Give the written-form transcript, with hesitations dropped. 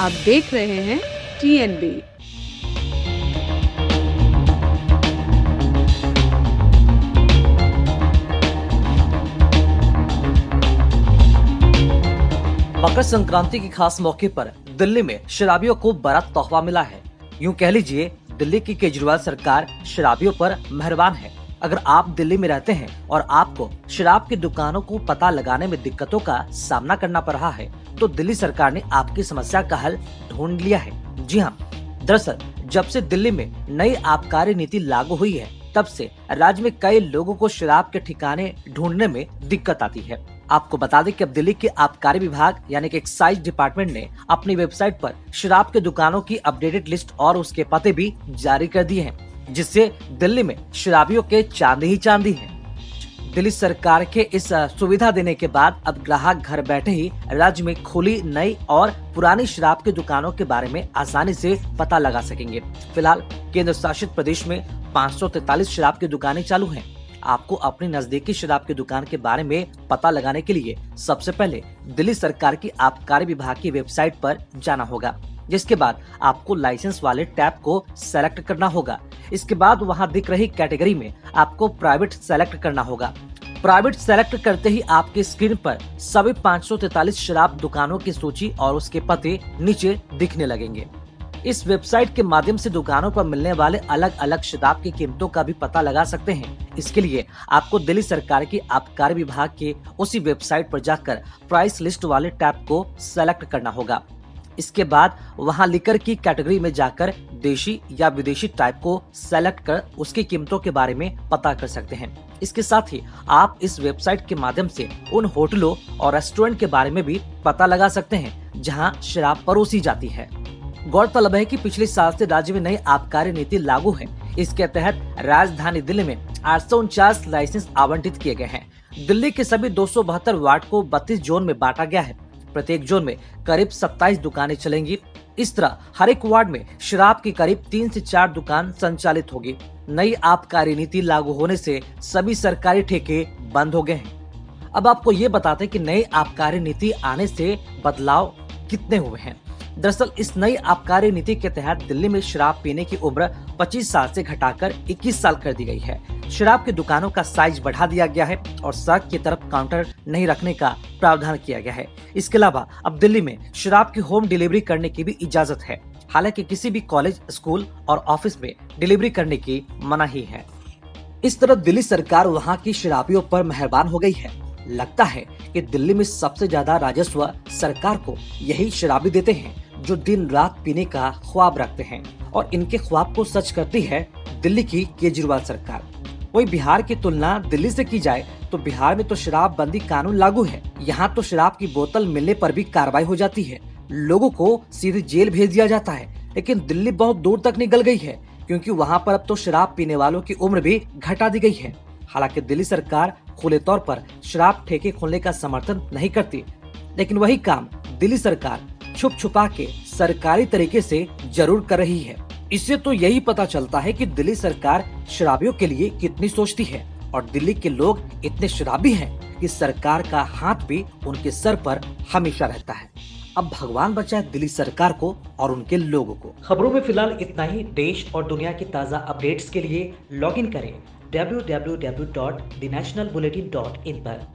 आप देख रहे हैं TNB। मकर संक्रांति के खास मौके पर दिल्ली में शराबियों को बड़ा तोहफा मिला है। यूं कह लीजिए, दिल्ली की केजरीवाल सरकार शराबियों पर मेहरबान है। अगर आप दिल्ली में रहते हैं और आपको शराब की दुकानों को पता लगाने में दिक्कतों का सामना करना पड़ रहा है, तो दिल्ली सरकार ने आपकी समस्या का हल ढूंढ लिया है। जी हाँ, दरअसल जब से दिल्ली में नई आबकारी नीति लागू हुई है, तब से राज्य में कई लोगों को शराब के ठिकाने ढूंढने में दिक्कत आती है। आपको बता दें कि अब दिल्ली के आबकारी विभाग यानी कि एक्साइज डिपार्टमेंट ने अपनी वेबसाइट पर शराब के दुकानों की अपडेटेड लिस्ट और उसके पते भी जारी कर दिए हैं, जिससे दिल्ली में शराबियों के चांदी ही चांदी है। दिल्ली सरकार के इस सुविधा देने के बाद अब ग्राहक घर बैठे ही राज्य में खुली नई और पुरानी शराब की दुकानों के बारे में आसानी से पता लगा सकेंगे। फिलहाल केंद्र शासित प्रदेश में 543 शराब की दुकानें चालू हैं। आपको अपनी नजदीकी शराब की दुकान के बारे में पता लगाने के लिए सबसे पहले दिल्ली सरकार की आबकारी विभाग की वेबसाइट पर जाना होगा, जिसके बाद आपको लाइसेंस वाले टैब को सेलेक्ट करना होगा। इसके बाद वहां दिख रही कैटेगरी में आपको प्राइवेट सेलेक्ट करना होगा। प्राइवेट सेलेक्ट करते ही आपकी स्क्रीन पर सभी 543 शराब दुकानों की सूची और उसके पते नीचे दिखने लगेंगे। इस वेबसाइट के माध्यम से दुकानों पर मिलने वाले अलग अलग शराब की कीमतों का भी पता लगा सकते हैं। इसके लिए आपको दिल्ली सरकार की आबकारी विभाग के उसी वेबसाइट पर जाकर प्राइस लिस्ट वाले टैब को सेलेक्ट करना होगा। इसके बाद वहां लिकर की कैटेगरी में जाकर देशी या विदेशी टाइप को सेलेक्ट कर उसकी कीमतों के बारे में पता कर सकते हैं। इसके साथ ही आप इस वेबसाइट के माध्यम से उन होटलों और रेस्टोरेंट के बारे में भी पता लगा सकते हैं जहां शराब परोसी जाती है। गौरतलब है कि पिछले साल से राज्य में नई आबकारी नीति लागू है। इसके तहत राजधानी दिल्ली में 849 लाइसेंस आवंटित किए गए हैं। दिल्ली के सभी 272 वार्ड को 32 जोन में बांटा गया है। प्रत्येक जोन में करीब 27 दुकानें चलेंगी। इस तरह हर एक वार्ड में शराब की करीब 3 से 4 दुकान संचालित होगी। नई आबकारी नीति लागू होने से सभी सरकारी ठेके बंद हो गए हैं। अब आपको ये बताते हैं कि नई आबकारी नीति आने से बदलाव कितने हुए हैं। दरअसल इस नई आबकारी नीति के तहत दिल्ली में शराब पीने की उम्र 25 साल से घटाकर 21 साल कर दी गई है। शराब की दुकानों का साइज बढ़ा दिया गया है और सड़क की तरफ काउंटर नहीं रखने का प्रावधान किया गया है। इसके अलावा अब दिल्ली में शराब की होम डिलीवरी करने की भी इजाजत है। हालांकि किसी भी कॉलेज, स्कूल और ऑफिस में डिलीवरी करने की मनाही है। इस तरह दिल्ली सरकार वहाँ की शराबियों पर मेहरबान हो गई है। लगता है कि दिल्ली में सबसे ज्यादा राजस्व सरकार को यही शराबी देते हैं जो दिन रात पीने का ख्वाब रखते हैं, और इनके ख्वाब को सच करती है दिल्ली की केजरीवाल सरकार। वही बिहार की तुलना दिल्ली से की जाए तो बिहार में तो शराब बंदी कानून लागू है। यहाँ तो शराब की बोतल मिलने पर भी कार्रवाई हो जाती है, लोगों को सीधे जेल भेज दिया जाता है। लेकिन दिल्ली बहुत दूर तक निकल गई है, क्योंकि वहाँ पर अब तो शराब पीने वालों की उम्र भी घटा दी गई है। हालांकि दिल्ली सरकार खुले तौर पर शराब ठेके खोलने का समर्थन नहीं करती, लेकिन वही काम दिल्ली सरकार छुप छुपा के सरकारी तरीके से जरूर कर रही है। इससे तो यही पता चलता है कि दिल्ली सरकार शराबियों के लिए कितनी सोचती है, और दिल्ली के लोग इतने शराबी हैं कि सरकार का हाथ भी उनके सर पर हमेशा रहता है। अब भगवान बचाए दिल्ली सरकार को और उनके लोगों को। खबरों में फिलहाल इतना ही। देश और दुनिया की ताज़ा अपडेट्स के लिए लॉगिन करें www.thenationalbulletin.in पर।